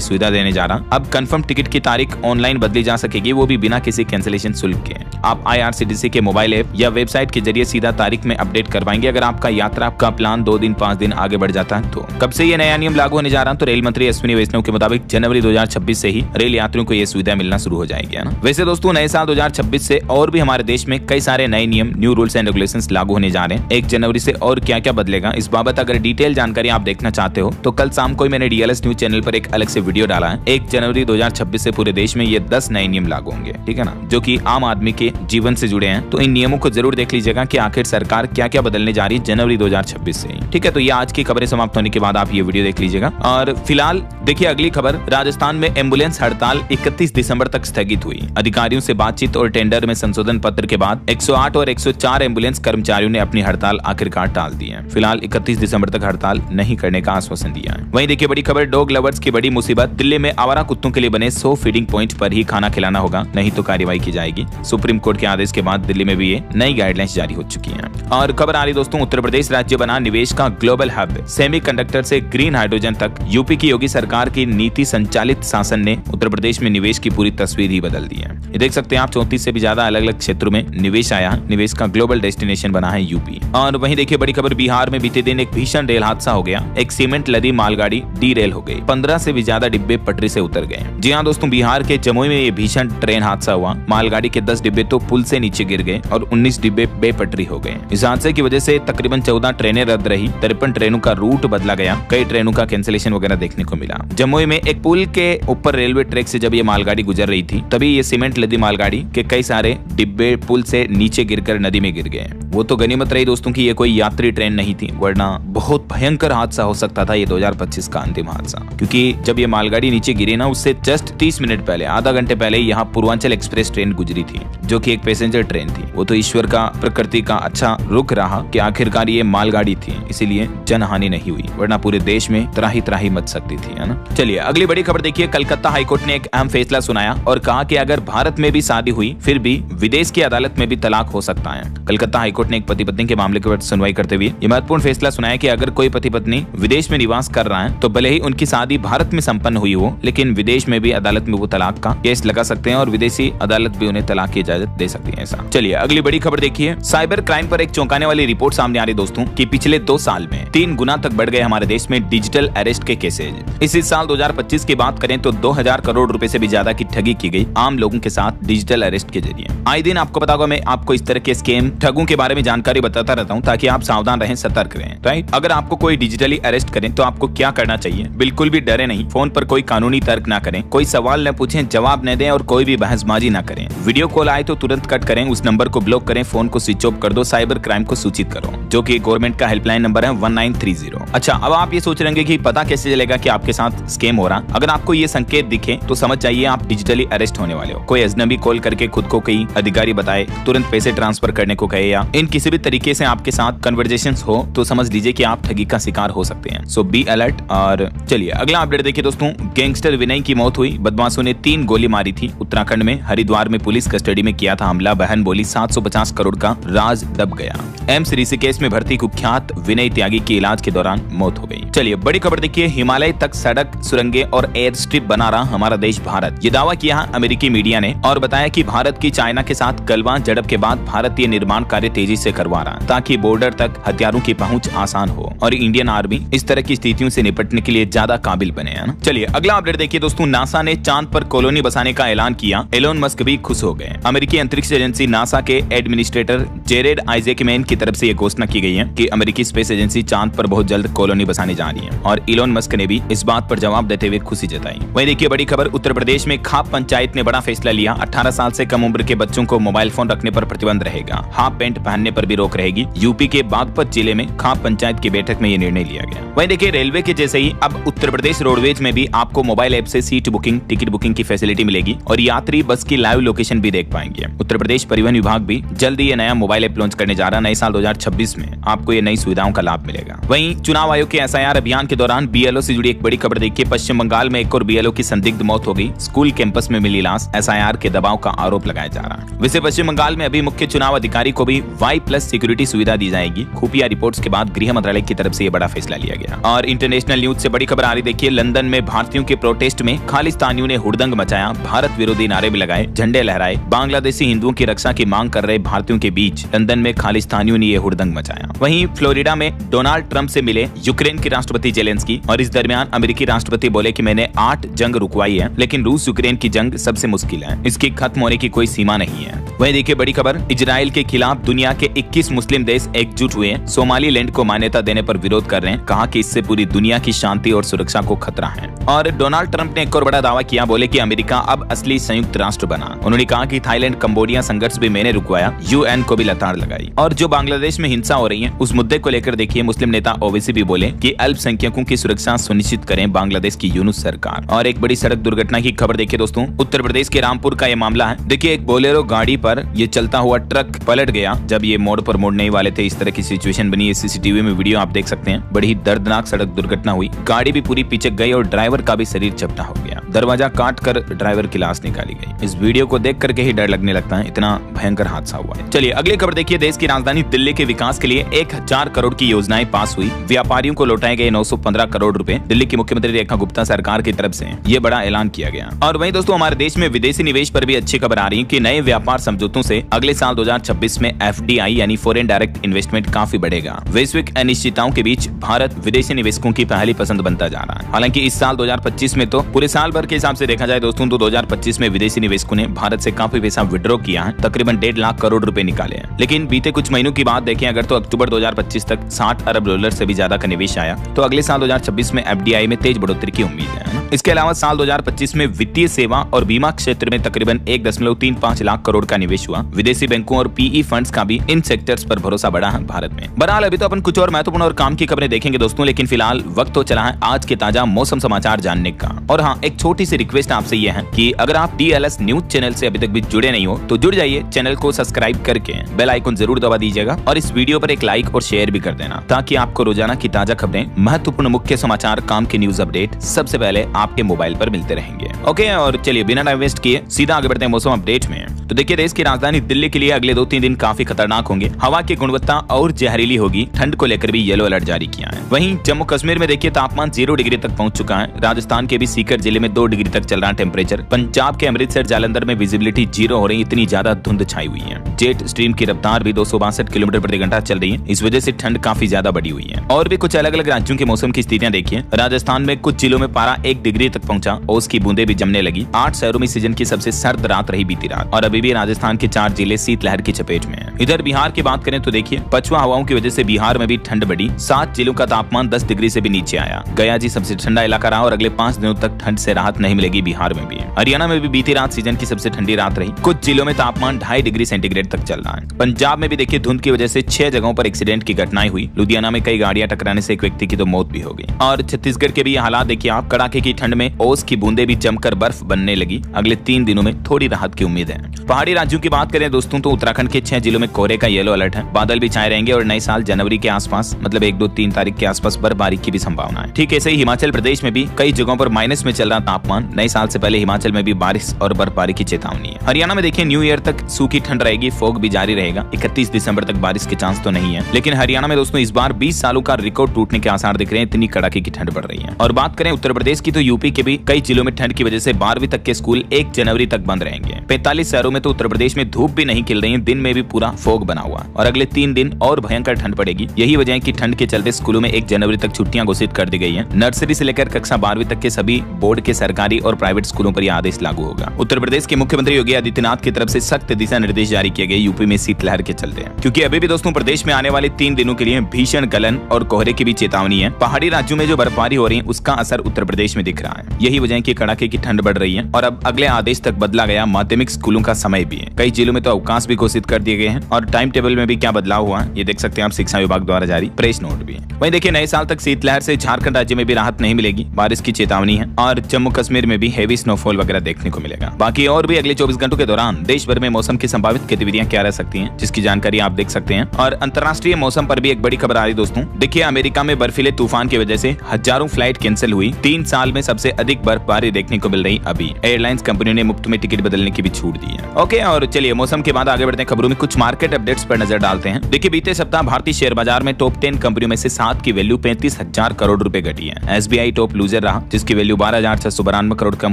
सुविधा देने जा रहा। अब कंफर्म टिकट की तारीख ऑनलाइन बदली जा सकेगी, वो भी बिना किसी कैंसिलेशन शुल्क के। आप आईआरसीटीसी के मोबाइल ऐप या वेबसाइट के जरिए सीधा तारीख में अपडेट करवाएंगे अगर आपका यात्रा का प्लान 2 दिन 5 दिन आगे बढ़ जाता है तो। कब से ये नया नियम लागू होने जा रहा है? तो रेल मंत्री अश्विनी वैष्णव के मुताबिक जनवरी 2026 से ही रेल यात्रियों को ये सुविधा मिलना शुरू हो जाएगी, है ना। वैसे दोस्तों नए साल 2026 से और भी हमारे देश में कई सारे नए नियम, न्यू रूल्स एंड रेगुलेशंस लागू होने जा रहे हैं। 1 जनवरी से और क्या क्या बदलेगा, इस बाबत अगर डिटेल जानकारी आप देखना चाहते हो तो कल शाम को मैंने डीएलएस न्यूज चैनल पर एक अलग से वीडियो डाला है। 1 जनवरी 2026 से पूरे देश में ये 10 नए नियम लागू होंगे, ठीक है ना, जो कि आम आदमी के जीवन से जुड़े हैं। तो इन नियमों को जरूर देख लीजिएगा कि आखिर सरकार क्या क्या बदलने जा रही है जनवरी 2026 से, ठीक है। तो ये आज की खबरें समाप्त होने के बाद आप ये वीडियो देख लीजिएगा। और फिलहाल देखिए अगली खबर, राजस्थान में एम्बुलेंस हड़ताल 31 दिसंबर तक स्थगित हुई। अधिकारियों से बातचीत और टेंडर में संशोधन पत्र के बाद 108 और 104 एम्बुलेंस कर्मचारियों ने अपनी हड़ताल आखिरकार टाल दी है। फिलहाल 31 दिसंबर तक हड़ताल नहीं करने का आश्वासन दिया है। वहीं देखिए बड़ी खबर, डॉग लवर्स की बड़ी मुसीबत, दिल्ली में आवारा कुत्तों के लिए बने 100 फीडिंग पॉइंट पर ही खाना खिलाना होगा, नहीं तो कार्रवाई की जाएगी। सुप्रीम कोर्ट के आदेश के बाद दिल्ली में भी ये नई गाइडलाइंस जारी हो चुकी हैं। और खबर आ रही दोस्तों, उत्तर प्रदेश राज्य बना निवेश का ग्लोबल हब, सेमीकंडक्टर से ग्रीन हाइड्रोजन तक। यूपी की योगी सरकार की नीति संचालित शासन ने उत्तर प्रदेश में निवेश की पूरी तस्वीर ही बदल दी है। ये देख सकते हैं आप, 34 से भी ज्यादा अलग अलग क्षेत्रों में निवेश आया। निवेश का ग्लोबल डेस्टिनेशन बना है यूपी। और वहीं देखिए बड़ी खबर, बिहार में बीते दिन एक भीषण रेल हादसा हो गया। एक सीमेंट लदी मालगाड़ी डी रेल हो गई, 15 से भी ज्यादा डिब्बे पटरी से उतर गए। जी हाँ दोस्तों, बिहार के जमुई में ये भीषण ट्रेन हादसा हुआ। मालगाड़ी के 10 डिब्बे तो पुल से नीचे गिर गए और 19 डिब्बे बेपटरी हो गए। इस हादसे की वजह से तकरीबन 14 ट्रेनें रद्द रही, 53 ट्रेनों का रूट बदला गया, कई ट्रेनों का कैंसिलेशन वगैरह देखने को मिला। जमुई में एक पुल के ऊपर रेलवे ट्रैक से जब ये मालगाड़ी गुजर रही थी, तभी ये सीमेंट लदी मालगाड़ी के कई सारे डिब्बे पुल से नीचे गिरकर नदी में गिर गए। वो तो गनीमत रही दोस्तों की ये कोई यात्री ट्रेन नहीं थी, वरना बहुत भयंकर हादसा हो सकता था ये 2025 का अंतिम हादसा। क्योंकि जब ये मालगाड़ी नीचे गिरी ना, उससे जस्ट 30 मिनट पहले, आधा घंटे पहले यहाँ पूर्वांचल एक्सप्रेस ट्रेन गुजरी थी, जो कि एक पैसेंजर ट्रेन थी। वो तो ईश्वर का, प्रकृति का अच्छा रुख रहा कि आखिरकार ये मालगाड़ी थी, इसीलिए जनहानि नहीं हुई, वरना पूरे देश में त्राही त्राही मच सकती थी, है ना। चलिए अगली बड़ी खबर देखिए, कलकत्ता हाईकोर्ट ने एक अहम फैसला सुनाया और कहा कि अगर भारत में भी शादी हुई फिर भी विदेश की अदालत में भी तलाक हो सकता है। कलकत्ता हाईकोर्ट ने एक पति पत्नी के मामले के बाद सुनवाई करते हुए ये महत्वपूर्ण फैसला सुनाया कि अगर कोई पति पत्नी विदेश में निवास कर रहा है तो भले ही उनकी शादी भारत में संपन्न हुई हो, लेकिन विदेश में भी अदालत में वो तलाक का केस लगा सकते हैं और विदेशी अदालत भी उन्हें तलाक की इजाजत दे सकती है। ऐसा। चलिए अगली बड़ी खबर देखिए, साइबर क्राइम पर एक चौंकाने वाली रिपोर्ट सामने आ रही दोस्तों कि पिछले 2 साल में 3 गुना तक बढ़ गए हमारे देश में डिजिटल अरेस्ट के केसेज। इसी साल 2025 की बात करें तो 2000 करोड़ रुपए से भी ज्यादा की ठगी की गई आम लोगों के साथ डिजिटल अरेस्ट के जरिए। आए दिन आपको पता होगा मैं आपको इस तरह के स्कैम, ठगों के बारे में जानकारी बताता रहता हूं ताकि आप सावधान रहें, सतर्क रहें, राइट। अगर आपको कोई डिजिटली अरेस्ट करें तो आपको क्या करना चाहिए, बिल्कुल भी डरे नहीं, फोन पर कोई कानूनी तर्क ना करें, कोई सवाल न पूछें, जवाब न दें और कोई भी बहसबाजी ना करें। वीडियो कॉल आए तो तुरंत कट करें, उस नंबर को ब्लॉक करें, फोन को स्विच ऑफ कर दो, साइबर क्राइम को सूचित करो, जो कि गवर्नमेंट का हेल्पलाइन नंबर है 1930। अच्छा, अब आप ये सोच रहे हैं कि पता कैसे चलेगा कि आपके साथ स्कैम हो रहा। अगर आपको ये संकेत दिखे तो समझ जाइए आप डिजिटली अरेस्ट होने वाले हो। कोई अजनबी कॉल करके खुद को कई अधिकारी बताए, तुरंत पैसे ट्रांसफर करने को कहे या इन किसी भी तरीके से आपके साथ कन्वर्सेशंस हो तो समझ लीजिए कि आप ठगी का शिकार हो सकते हैं। सो बी अलर्ट। और चलिए अगला अपडेट देखिए दोस्तों, गैंगस्टर विनय की मौत हुई, बदमाशों ने 3 गोली मारी थी। उत्तराखंड में हरिद्वार में पुलिस कस्टडी में किया था हमला, बहन बोली 750 करोड़ का राज दब गया। एम्स ऋषिकेश में भर्ती कुख्यात विनय त्यागी की इलाज के दौरान मौत हो गई। चलिए बड़ी खबर देखिए, हिमालय तक सड़क, सुरंगें और एयर स्ट्रिप बना रहा हमारा देश भारत। ये दावा किया अमेरिकी मीडिया ने और बताया कि भारत की चाइना के साथ गलवान झड़प के बाद भारत ये निर्माण कार्य तेजी से करवा रहा है ताकि बॉर्डर तक हथियारों की पहुंच आसान हो और इंडियन आर्मी इस तरह की स्थितियों से निपटने के लिए ज्यादा काबिल बने, है ना। चलिए अगला अपडेट देखिए दोस्तों, नासा ने चांद पर कॉलोनी बसाने का ऐलान किया, एलोन मस्क भी खुश हो गए। अमेरिकी अंतरिक्ष एजेंसी नासा के एडमिनिस्ट्रेटर जेरेड आइजैकमैन की तरफ से ये घोषणा की गई है कि अमेरिकी स्पेस एजेंसी चांद पर बहुत जल्द कॉलोनी बसाने जा रही है और इलोन मस्क ने भी इस बात पर जवाब देते हुए खुशी जताई। वहीं देखिए बड़ी खबर, उत्तर प्रदेश में खाप पंचायत ने बड़ा फैसला लिया, 18 साल से कम उम्र के बच्चों को मोबाइल फोन रखने पर प्रतिबंध रहेगा, हाफ पैंट पहनने पर भी रोक रहेगी। यूपी के बागपत जिले में खाप पंचायत की बैठक में ये निर्णय लिया गया। वहीं देखिए रेलवे के जैसे ही अब उत्तर प्रदेश रोडवेज में भी आपको मोबाइल ऐप से सीट बुकिंग, टिकट बुकिंग की फैसिलिटी मिलेगी और यात्री बस की लाइव लोकेशन भी देख पाएंगे। उत्तर प्रदेश परिवहन विभाग भी जल्दी ये नया मोबाइल ऐप लॉन्च करने जा रहा है। नए साल 2026 में आपको ये नई सुविधाओं का लाभ मिलेगा। वहीं चुनाव आयोग के एसआईआर अभियान के दौरान बीएलओ से जुड़ी एक बड़ी खबर देखिए पश्चिम बंगाल में एक और बीएलओ की संदिग्ध मौत हो गई। स्कूल कैंपस में मिली लाश, एसआईआर के दबाव का आरोप लगाया जा रहा है। वैसे पश्चिम बंगाल में अभी मुख्य चुनाव अधिकारी को भी Y+ सिक्योरिटी सुविधा दी जाएगी। खुफिया रिपोर्ट्स के बाद गृह मंत्रालय की तरफ से यह बड़ा फैसला लिया गया। और इंटरनेशनल न्यूज से बड़ी खबर आ रही, देखिए लंदन में भारतीयों के प्रोटेस्ट में खालिस्तानियों ने हुड़दंग मचाया, भारत विरोधी नारे भी लगाए, झंडे लहराए। बांग्लादेशी हिंदुओं की रक्षा की मांग कर रहे भारतीयों के बीच लंदन में खालिस्तानियों ने यह हुड़दंग मचाया। वहीं फ्लोरिडा में डोनाल्ड ट्रंप से मिले यूक्रेन के राष्ट्रपति जेलेंस्की, और इस दरमियान अमेरिकी राष्ट्रपति बोले कि मैंने 8 जंग रुकवाई है, लेकिन रूस यूक्रेन की जंग सबसे मुश्किल है, इसकी खत्म होने की कोई सीमा नहीं है। वहीं देखिए बड़ी खबर, इजराइल के खिलाफ दुनिया के 21 मुस्लिम देश एकजुट हुए हैं। सोमालीलैंड को मान्यता देने पर विरोध कर रहे हैं, कहा कि इससे पूरी दुनिया की शांति और सुरक्षा को खतरा है। और डोनाल्ड ट्रंप ने एक और बड़ा दावा किया, बोले कि अमेरिका अब असली संयुक्त राष्ट्र बना। उन्होंने कहा कि थाईलैंड कंबोडिया संघर्ष भी मैंने रुकवाया, यूएन को भी लताड़ लगाई। और जो बांग्लादेश में हिंसा हो रही है उस मुद्दे को लेकर देखिए मुस्लिम नेता ओवैसी भी बोले कि अल्पसंख्यकों की सुरक्षा सुनिश्चित करें बांग्लादेश की यूनुस सरकार। और एक बड़ी सड़क दुर्घटना की खबर देखिए दोस्तों, उत्तर प्रदेश के रामपुर का ये मामला है। देखिए एक बोलेरो गाड़ी पर ये चलता हुआ ट्रक पलट गया जब ये मोड़ पर मुड़ने वाले थे। इस तरह की सिचुएशन बनी है। सीसीटीवी में वीडियो आप देख सकते हैं। बड़ी दर्दनाक सड़क दुर्घटना हुई, गाड़ी भी पूरी पिचक गई और ड्राइवर का भी शरीर चपटा हो गया। दरवाजा काट कर ड्राइवर की लाश निकाली गई। इस वीडियो को देख करके ही डर लगने लगता है, इतना भयंकर हादसा हुआ है। चलिए अगली खबर देखिए, देश की राजधानी दिल्ली के विकास के लिए 1000 करोड़ की योजनाएं पास हुई। व्यापारियों को लौटाए गए 915 करोड़ रुपए। दिल्ली की मुख्यमंत्री रेखा गुप्ता सरकार की तरफ से ये बड़ा ऐलान किया गया। और वहीं दोस्तों हमारे देश में विदेशी निवेश पर भी अच्छी खबर आ रही है कि नए व्यापार समझौतों से अगले साल 2026 में FDI यानी फॉरेन डायरेक्ट इन्वेस्टमेंट काफी बढ़ेगा। वैश्विक अनिश्चितताओं के बीच भारत विदेशी निवेशकों की पहली पसंद बनता जा रहा है। हालांकि इस साल 2025 में तो पूरे साल भर के हिसाब से देखा जाए दोस्तों तो 2025 में विदेशी निवेशकों ने भारत से काफी पैसा विड्रॉ किया है, तकरीबन 1.5 लाख करोड़ रुपए निकाले हैं। लेकिन बीते कुछ महीनों की बात देखें अगर तो अक्टूबर 2025 तक 60 अरब डॉलर से भी ज्यादा का निवेश आया, तो अगले साल 2026 में FDI में तेज बढ़ोतरी की उम्मीद है। इसके अलावा साल 2025 में वित्तीय सेवा और बीमा क्षेत्र में तकरीबन 1.35 लाख करोड़ का निवेश हुआ। विदेशी बैंकों और PE फंड्स का भी इन सेक्टर्स पर भरोसा बढ़ा है भारत में। बहरहाल अभी तो अपन कुछ और महत्वपूर्ण और काम की खबरें देखेंगे दोस्तों, लेकिन फिलहाल वक्त तो चला है आज के ताजा मौसम समाचार जानने का। और हाँ, एक छोटी सी रिक्वेस्ट आपसे यह है कि अगर आप DLS न्यूज चैनल से अभी तक भी जुड़े नहीं हो तो जुड़ जाइए, चैनल को सब्सक्राइब करके बेल आइकन जरूर दबा दीजिएगा और इस वीडियो पर एक लाइक और शेयर भी कर देना, ताकि आपको रोजाना की ताजा खबरें, महत्वपूर्ण मुख्य समाचार, काम के न्यूज अपडेट सबसे पहले आपके मोबाइल पर मिलते रहेंगे। ओके, और चलिए बिना टाइम वेस्ट किए सीधा आगे बढ़ते हैं मौसम अपडेट में। तो देखिए देश की राजधानी दिल्ली के लिए अगले 2-3 दिन काफी खतरनाक होंगे। हवा की गुणवत्ता और जहरीली होगी। ठंड को लेकर भी येलो अलर्ट जारी किया है। वहीं जम्मू कश्मीर में देखिए तापमान 0 डिग्री तक पहुंच चुका है। राजस्थान के भी सीकर जिले में 2 डिग्री तक चल रहा है टेम्परेचर। पंजाब के अमृतसर जालंधर में विजिबिलिटी 0 हो रही, इतनी ज्यादा धुंध छाई हुई है। जेट स्ट्रीम की रफ्तार भी 262 किलोमीटर प्रति घंटा चल रही है। इस वजह से ठंड काफी ज्यादा बढ़ी हुई है। और भी कुछ अलग अलग राज्यों के मौसम की स्थितियां देखिए। राजस्थान में कुछ जिलों में पारा 1 डिग्री तक पहुंचा, ओस की बूंदे भी जमने लगी। 8 शहरों में सीजन की सबसे सर्द रात रही बीती रात, और अभी भी राजस्थान के 4 जिले शीतलहर की चपेट में हैं। इधर बिहार की बात करें तो देखिए पछुआ हवाओं की वजह से बिहार में भी ठंड बढ़ी। 7 जिलों का तापमान 10 डिग्री से भी नीचे आया। गया जी सबसे ठंडा इलाका रहा और अगले 5 दिनों तक ठंड से राहत नहीं मिलेगी बिहार में भी। हरियाणा में भी बीती रात सीजन की सबसे ठंडी रात रही। कुछ जिलों में तापमान 2.5 डिग्री सेंटीग्रेड तक चल रहा है। पंजाब में भी देखिए धुंध की वजह से 6 जगहों पर एक्सीडेंट की घटनाएं हुई। लुधियाना में कई गाड़ियां टकराने से एक व्यक्ति की तो मौत भी हो गई। और छत्तीसगढ़ के भी हालात देखिए आप, कड़ाके की ठंड में ओस की बूंदे भी जमकर बर्फ बनने लगी। अगले 3 दिनों में थोड़ी राहत की उम्मीद है। पहाड़ी राज्यों की बात करें दोस्तों तो उत्तराखंड के 6 जिलों में कोहरे का येलो अलर्ट है। बादल भी छाए रहेंगे और नए साल जनवरी के आसपास मतलब 1, 2, 3 तारीख के आसपास बर्फबारी की भी संभावना है। ठीक ऐसे ही हिमाचल प्रदेश में भी कई जगहों पर माइनस में चल रहा तापमान। नए साल से पहले हिमाचल में भी बारिश और बर्फबारी की चेतावनी है। हरियाणा में देखिए न्यू ईयर तक सूखी ठंड रहेगी, फॉग भी जारी रहेगा। 31 दिसंबर तक बारिश के चांस तो नहीं है, लेकिन हरियाणा में दोस्तों इस बार 20 सालों का रिकॉर्ड टूटने के आसार दिख रहे हैं, इतनी कड़ाके की ठंड बढ़ रही है। और बात करें उत्तर प्रदेश की तो यूपी के भी कई जिलों में ठंड की वजह से 12वीं तक के स्कूल 1 जनवरी तक बंद रहेंगे। 45 शहरों में तो उत्तर प्रदेश में धूप भी नहीं खिल रही है, दिन में भी पूरा फॉग बना हुआ। और अगले 3 दिन और भयंकर ठंड पड़ेगी। यही वजह है कि ठंड के चलते स्कूलों में 1 जनवरी तक छुट्टियां घोषित कर दी गई हैं। नर्सरी से लेकर कक्षा 12वीं तक के सभी बोर्ड के सरकारी और प्राइवेट स्कूलों पर यह आदेश लागू होगा। उत्तर प्रदेश के मुख्यमंत्री योगी आदित्यनाथ की तरफ से सख्त दिशा निर्देश जारी किए गए यूपी में शीतलहर के चलते हैं, क्योंकि अभी भी दोस्तों प्रदेश में आने वाले 3 दिनों के लिए भीषण गलन और कोहरे की भी चेतावनी है। पहाड़ी राज्यों में जो बर्फबारी हो रही है उसका असर उत्तर प्रदेश में दिख रहा है। यही वजह है कि कड़ाके की ठंड बढ़ रही है और अब अगले आदेश तक बदला गया माध्यमिक स्कूलों का समय भी है। कई जिलों में तो अवकाश भी घोषित कर दिए गए हैं और टाइम टेबल में भी क्या बदलाव हुआ ये देख सकते हैं आप, शिक्षा विभाग द्वारा जारी प्रेस नोट भी है। वहीं देखिए नए साल तक शीतलहर से झारखंड राज्य में भी राहत नहीं मिलेगी, बारिश की चेतावनी है और जम्मू कश्मीर में भी हेवी स्नोफॉल वगैरह देखने को मिलेगा। बाकी और भी अगले 24 घंटों के दौरान देश भर में मौसम की संभावित गतिविधियां क्या रह सकती हैं, जिसकी जानकारी आप देख सकते हैं। और अंतर्राष्ट्रीय मौसम पर भी एक बड़ी खबर आ रही दोस्तों। देखिए अमेरिका में बर्फीले तूफान की वजह से हजारों फ्लाइट कैंसिल हुई। 3 साल में सबसे अधिक बर्फबारी देखने को मिल रही। अभी एयरलाइंस कंपनियों ने मुफ्त में टिकट बदलने की भी छूट दी है। ओके, और चलिए मौसम के बाद आगे बढ़ते हैं खबरों में, कुछ मार्केट अपडेट्स पर नजर डालते हैं। देखिए बीते सप्ताह भारतीय शेयर बाजार में टॉप 10 कंपनियों में से 7 की वैल्यू 35,000 करोड़ रुपए घटी है। SBI टॉप लूजर रहा, जिसकी वैल्यू 12,692 करोड़ कम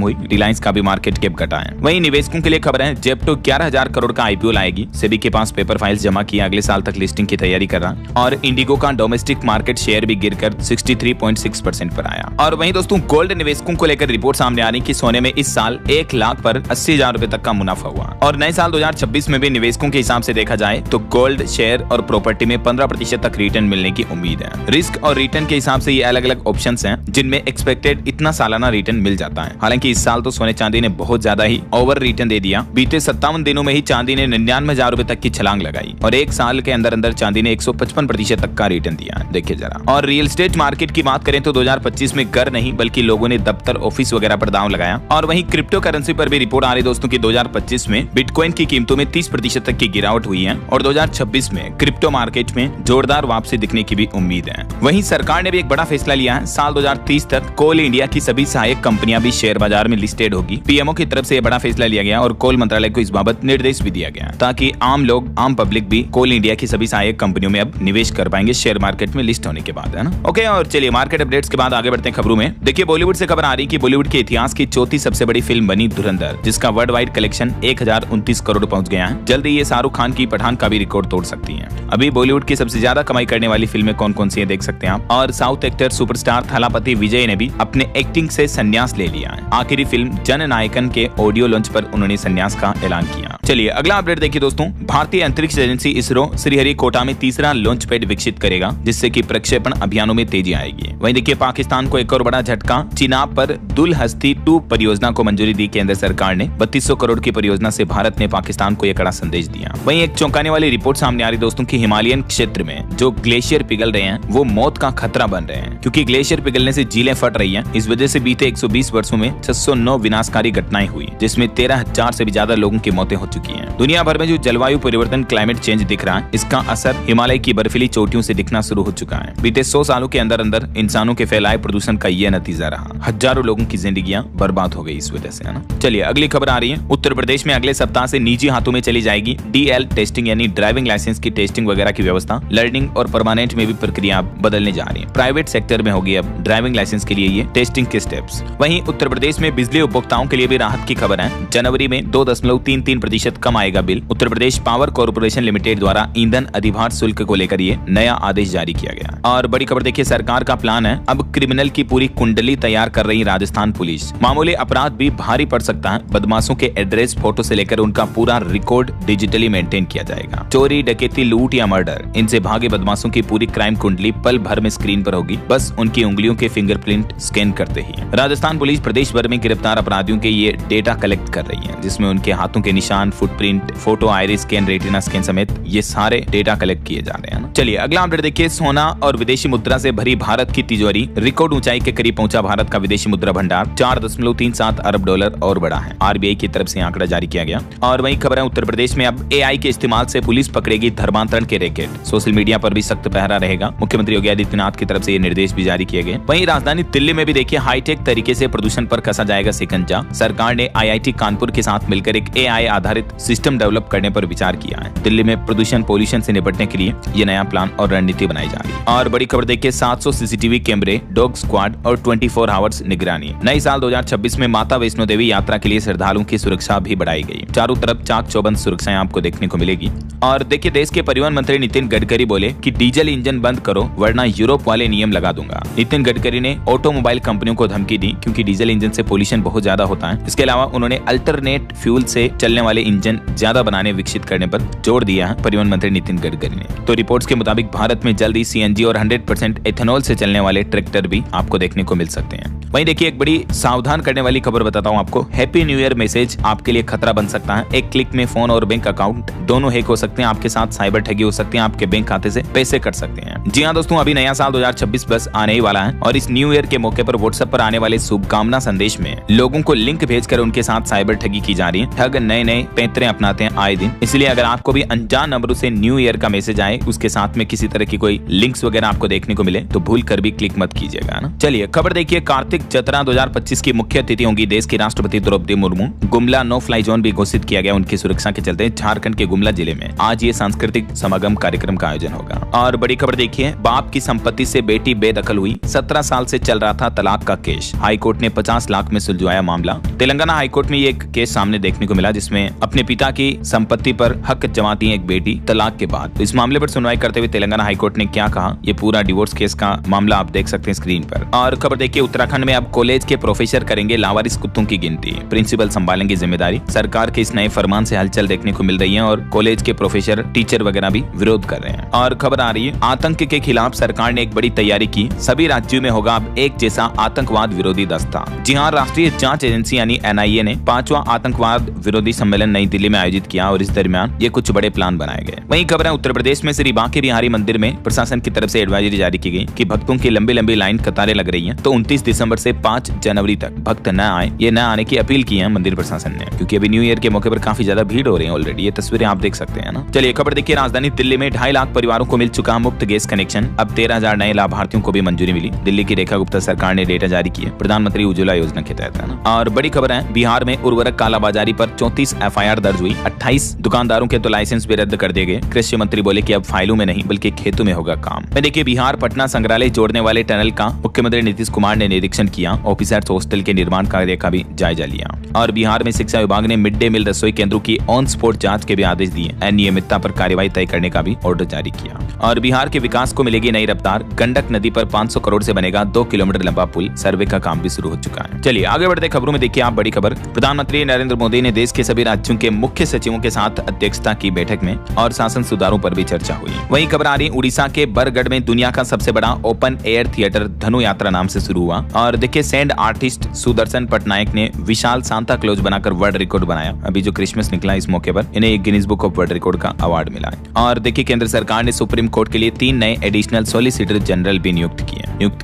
हुई। रिलायंस का भी मार्केट कैप घटा है। वहीं निवेशकों के लिए खबर है, जेप्टो 11,000 करोड़ का IPO लाएगी। सेबी के पास पेपर फाइल्स जमा किया, अगले साल तक लिस्टिंग की तैयारी कर रहा। और इंडिगो का डोमेस्टिक मार्केट शेयर भी गिरकर 63.6% पर आया। और वहीं दोस्तों गोल्ड निवेशकों को लेकर रिपोर्ट सामने आ रही कि सोने में इस साल 1 लाख पर 80,000 रुपए तक का मुनाफा हुआ। और नए साल 2026 में भी निवेशकों के हिसाब से देखा जाए तो गोल्ड, शेयर और प्रॉपर्टी में 15% तक रिटर्न मिलने की उम्मीद है। रिस्क और रिटर्न के हिसाब से ये अलग अलग ऑप्शंस हैं जिनमें एक्सपेक्टेड इतना सालाना रिटर्न मिल जाता है। हालांकि इस साल तो सोने चांदी ने बहुत ज्यादा ही ओवर रिटर्न दे दिया। बीते 57 दिनों में ही चांदी ने 99,000 रुपए तक की छलांग लगाई और 1 साल के अंदर अंदर चांदी ने 155% तक का रिटर्न दिया। देखिए जरा। और रियल एस्टेट मार्केट की बात करें तो 2025 में घर नहीं बल्कि लोगों ने दफ्तर, ऑफिस वगैरह पर दांव लगाया। और वहीं क्रिप्टो करेंसी पर भी रिपोर्ट आ रही दोस्तों की 2025 में बिटकॉइन की कीमतों में 30% तक की गिरावट हुई है और 2026 में क्रिप्टो मार्केट में जोरदार वापसी दिखने की भी उम्मीद है। वहीं सरकार ने भी एक बड़ा फैसला लिया है, साल 2030 तक कोल इंडिया की सभी सहायक कंपनियां भी शेयर बाजार में लिस्टेड होगी। पीएमओ की तरफ से यह बड़ा फैसला लिया गया और कोल मंत्रालय को इस बाबत निर्देश भी दिया गया ताकि आम लोग, आम पब्लिक भी कोल इंडिया की सभी सहायक कंपनियों में अब निवेश कर पाएंगे शेयर मार्केट में लिस्ट होने के बाद, है ना। ओके, और चलिए मार्केट अपडेट्स के बाद आगे बढ़ते हैं खबरों में। देखिए बॉलीवुड से खबर आ रही कि बॉलीवुड के इतिहास की चौथी सबसे बड़ी फिल्म बनी धुरंधर, जिसका वर्ल्ड वाइड कलेक्शन 1029 करोड़ पहुंच गया है। जल्दी ये शाहरुख खान की पठान का भी रिकॉर्ड तोड़ सकती है। अभी बॉलीवुड की सबसे ज्यादा कमाई करने वाली फिल्में कौन कौन सी है देख सकते हैं आप। और साउथ एक्टर सुपरस्टार थलापति विजय ने भी अपने एक्टिंग से संन्यास ले लिया है। आखिरी फिल्म जननायकन के ऑडियो लॉन्च पर उन्होंने संन्यास का ऐलान किया। चलिए अगला अपडेट देखिए दोस्तों। भारतीय अंतरिक्ष एजेंसी इसरो श्रीहरिकोटा में तीसरा लॉन्च पैड विकसित करेगा, जिससे कि प्रक्षेपण अभियानों में तेजी आएगी। वहीं देखिए पाकिस्तान को एक और बड़ा झटका, चिनाब पर दुलहस्ती 2 परियोजना को मंजूरी दी केंद्र सरकार ने। 3200 करोड़ की परियोजना से भारत ने पाकिस्तान को एक कड़ा संदेश दिया। वहीं एक चौंकाने वाली रिपोर्ट सामने आ रही दोस्तों की हिमालयन क्षेत्र में जो ग्लेशियर पिघल रहे हैं वो मौत का खतरा बन रहे हैं, क्योंकि ग्लेशियर पिघलने से झीलें फट रही हैं। इस वजह से बीते 120 वर्षों में 609 विनाशकारी घटनाएं हुई, जिसमें 13,000 से भी ज्यादा लोगों की मौतें हो चुकी हैं। दुनिया भर में जो जलवायु परिवर्तन, क्लाइमेट चेंज दिख रहा है, इसका असर हिमालय की बर्फीली चोटियों से दिखना शुरू हो चुका है। बीते 100 सालों के अंदर अंदर इंसानों के फैलाए प्रदूषण का यह नतीजा रहा। हजारों लोगों की जिंदगियां बर्बाद हो गई इस वजह से, है ना। चलिए अगली खबर आ रही है। उत्तर प्रदेश में अगले सप्ताह से निजी हाथों में चली जाएगी DL टेस्टिंग, यानी ड्राइविंग लाइसेंस की टेस्टिंग वगैरह की व्यवस्था। लर्निंग और परमानेंट में भी प्रक्रिया बदलने जा रही है। प्राइवेट सेक्टर में होगी अब ड्राइविंग लाइसेंस के लिए ये टेस्टिंग के स्टेप्स। वहीं उत्तर प्रदेश में बिजली उपभोक्ताओं के लिए भी राहत की खबर है। जनवरी में 2.33% कम आएगा bill. Uttar Pradesh power corporation limited द्वारा ईंधन अधिभार शुल्क को लेकर ये नया आदेश जारी किया गया। और बड़ी खबर देखिए, सरकार का प्लान है, अब क्रिमिनल की पूरी कुंडली तैयार कर रही राजस्थान पुलिस। मामूली अपराध भी भारी पड़ सकता है। बदमाशों के एड्रेस, फोटो से लेकर उनका पूरा रिकॉर्ड डिजिटली मेंटेन किया जाएगा। चोरी, डकैती, लूट या मर्डर, इनसे भागे बदमाशों की पूरी क्राइम कुंडली पल भर में स्क्रीन पर होगी, बस उनकी उंगलियों के फिंगरप्रिंट स्कैन करते ही। राजस्थान पुलिस प्रदेश भर में गिरफ्तार अपराधियों के ये डेटा कलेक्ट कर रही है, जिसमें उनके हाथों के निशान, footprint, photo, iris scan, retina scan समेत ये सारे डेटा कलेक्ट किए जा रहे हैं। चलिए अगला अपडेट देखिए। सोना और विदेशी मुद्रा से भरी भारत की तिजोरी, रिकॉर्ड ऊंचाई के करीब पहुंचा भारत का विदेशी मुद्रा भंडार। 4.37 अरब डॉलर और बढ़ा है। RBI की तरफ से आंकड़ा जारी किया गया। और वहीं खबर है, उत्तर प्रदेश में अब AI के इस्तेमाल से पुलिस पकड़ेगी धर्मांतरण के रैकेट। सोशल मीडिया पर भी सख्त पहरा रहेगा। मुख्यमंत्री योगी आदित्यनाथ की तरफ से ये निर्देश भी जारी किए गए। वहीं राजधानी दिल्ली में भी देखिए हाईटेक तरीके से प्रदूषण पर कसा जाएगा शिकंजा। सरकार ने IIT कानपुर के साथ मिलकर एक AI आधारित सिस्टम डेवलप करने पर विचार किया है। दिल्ली में प्रदूषण पॉल्यूशन से निपटने के लिए ये नया प्लान और रणनीति बनाई जा रही है। और बड़ी खबर देखिए, 700 CCTV कैमरे, डॉग स्क्वाड और 24 आवर्स निगरानी। नई साल 2026 में माता वैष्णो देवी यात्रा के लिए श्रद्धालुओं की सुरक्षा भी बढ़ाई गई। चारों तरफ चाक चौबंद सुरक्षाएं आपको देखने को मिलेगी। और देखिए देश के परिवहन मंत्री नितिन गडकरी बोले कि डीजल इंजन बंद करो वरना यूरोप वाले नियम लगा दूंगा। नितिन गडकरी ने ऑटोमोबाइल कंपनियों को धमकी दी, क्योंकि डीजल इंजन से पोल्यूशन बहुत ज्यादा होता है। इसके अलावा उन्होंने अल्टरनेट फ्यूल से चलने वाले इंजन ज्यादा बनाने, विकसित करने पर जोर दिया है परिवहन मंत्री नितिन गडकरी ने। तो रिपोर्ट्स के मुताबिक भारत में जल्द ही CNG और 100% एथेनॉल से चलने वाले ट्रैक्टर भी आपको देखने को मिल सकते हैं। वहीं देखिए एक बड़ी सावधान करने वाली खबर बताता हूं आपको। हैप्पी न्यू ईयर मैसेज आपके लिए खतरा बन सकता है। एक क्लिक में फोन और बैंक अकाउंट दोनों हैक हो सकते हैं। आपके साथ साइबर ठगी हो सकती है। आपके बैंक खाते से पैसे कट सकते हैं। जी हाँ दोस्तों, अभी नया साल 2026 बस आने ही वाला है और इस न्यू ईयर के मौके पर व्हाट्सएप पर आने वाले शुभकामना संदेश में लोगों को लिंक भेजकर उनके साथ साइबर ठगी की जा रही है। ठग नए नए पैंतरे अपनाते हैं आए दिन। इसलिए अगर आपको भी अनजान नंबरों से न्यू ईयर का मैसेज आए, उसके साथ में किसी तरह की कोई लिंक्स वगैरह आपको देखने को मिले तो भूल कर भी क्लिक मत कीजिएगा ना। चलिए खबर देखिए। कार्तिक जतरा 2025 की मुख्य अतिथि होंगी देश की राष्ट्रपति Draupadi Murmu. Gumla no fly zone भी घोषित किया गया उनकी सुरक्षा के चलते। झारखंड के गुमला जिले में आज ये सांस्कृतिक समागम कार्यक्रम का आयोजन होगा। और बड़ी खबर देखिए, बाप की संपत्ति से बेटी बेदखल हुई। 17 साल से चल रहा था तलाक का केस। हाईकोर्ट ने 50 लाख में सुलझाया मामला। तेलंगाना हाईकोर्ट में ये एक केस सामने देखने को मिला जिसमें अपने पिता की संपत्ति पर हक जमाती है एक बेटी तलाक के बाद। तो इस मामले पर सुनवाई करते हुए तेलंगाना हाईकोर्ट ने क्या कहा, ये पूरा डिवोर्स केस का मामला आप देख सकते हैं स्क्रीन पर। और खबर देखिए, उत्तराखंड में अब कॉलेज के प्रोफेसर करेंगे लावारिस कुत्तों की गिनती। प्रिंसिपल संभालेंगे जिम्मेदारी। सरकार के इस नए फरमान से हलचल देखने को मिल रही है और कॉलेज के प्रोफेसर टीचर वगैरह भी विरोध कर रहे हैं। और खबर आ रही है, आतंक के खिलाफ सरकार ने एक बड़ी तैयारी की। सभी राज्यों में होगा अब एक जैसा आतंकवाद विरोधी दस्ता। जी हाँ, राष्ट्रीय जांच एजेंसी यानी NIA ने 5वां आतंकवाद विरोधी सम्मेलन नई दिल्ली में आयोजित किया और इस दरमियान ये कुछ बड़े प्लान बनाए गए। वहीं खबर है, उत्तर प्रदेश में श्री बांके बिहारी मंदिर में प्रशासन की तरफ से एडवाइजरी जारी की गई कि भक्तों की लंबी लंबी लाइन कतारें लग रही हैं, तो 29 दिसंबर से 5 जनवरी तक भक्त न आए, ये न आने की अपील की है मंदिर प्रशासन ने, क्योंकि अभी न्यू ईयर के मौके पर काफी ज्यादा भीड़ हो रही है ऑलरेडी। ये तस्वीरें आप देख सकते हैं ना। चलिए खबर देखिए, राजधानी दिल्ली में 2.5 लाख परिवारों को मिल चुका मुफ्त गैस कनेक्शन। अब 13,000 नए लाभार्थियों को भी मंजूरी मिली। दिल्ली की रेखा गुप्ता सरकार ने डेटा जारी किया प्रधानमंत्री उज्ज्वला योजना के तहत, है ना। और बड़ी खबर है, बिहार में उर्वरक कालाबाजारी पर 34 FIR दर्ज हुई। 28 दुकानदारों के तो लाइसेंस भी रद्द कर दिए गए। कृषि मंत्री बोले कि अब फाइलों में नहीं बल्कि खेतों में होगा काम। देखिए, बिहार पटना संग्रहालय जोड़ने वाले टनल का मुख्यमंत्री नीतीश कुमार ने निरीक्षण किया। ऑफिसर्स हॉस्टल के निर्माण कार्य का भी जायजा लिया। और बिहार में शिक्षा विभाग ने मिड डे मील रसोई केंद्रों की ऑन स्पॉट जांच के भी आदेश दिए। अनियमितता पर कार्रवाई तय करने का भी ऑर्डर जारी किया। और बिहार के विकास को मिलेगी नई रफ्तार। गंडक नदी पर 500 करोड़ से बनेगा 2 किलोमीटर लंबा पुल। सर्वे का काम भी शुरू हो चुका है। चलिए आगे बढ़ते खबरों में देखिए आप बड़ी खबर। प्रधानमंत्री नरेंद्र मोदी ने देश के सभी राज्यों के मुख्य सचिवों के साथ अध्यक्षता की बैठक में और शासन सुधारों पर भी चर्चा हुई। वहीं खबर आ रही, उड़ीसा के बरगढ़ में दुनिया का सबसे बड़ा ओपन एयर थिएटर धनु यात्रा नाम से शुरू हुआ। और देखिए, सैंड आर्टिस्ट सुदर्शन पटनायक ने विशाल सांता क्लॉज बनाकर वर्ल्ड रिकॉर्ड बनाया। अभी जो क्रिसमस निकला इस मौके पर इन्हें एक Guinness book of world record का अवार्ड मिला है। और देखिए, केंद्र सरकार ने सुप्रीम कोर्ट के लिए 3 नए एडिशनल सॉलिसिटर जनरल भी नियुक्त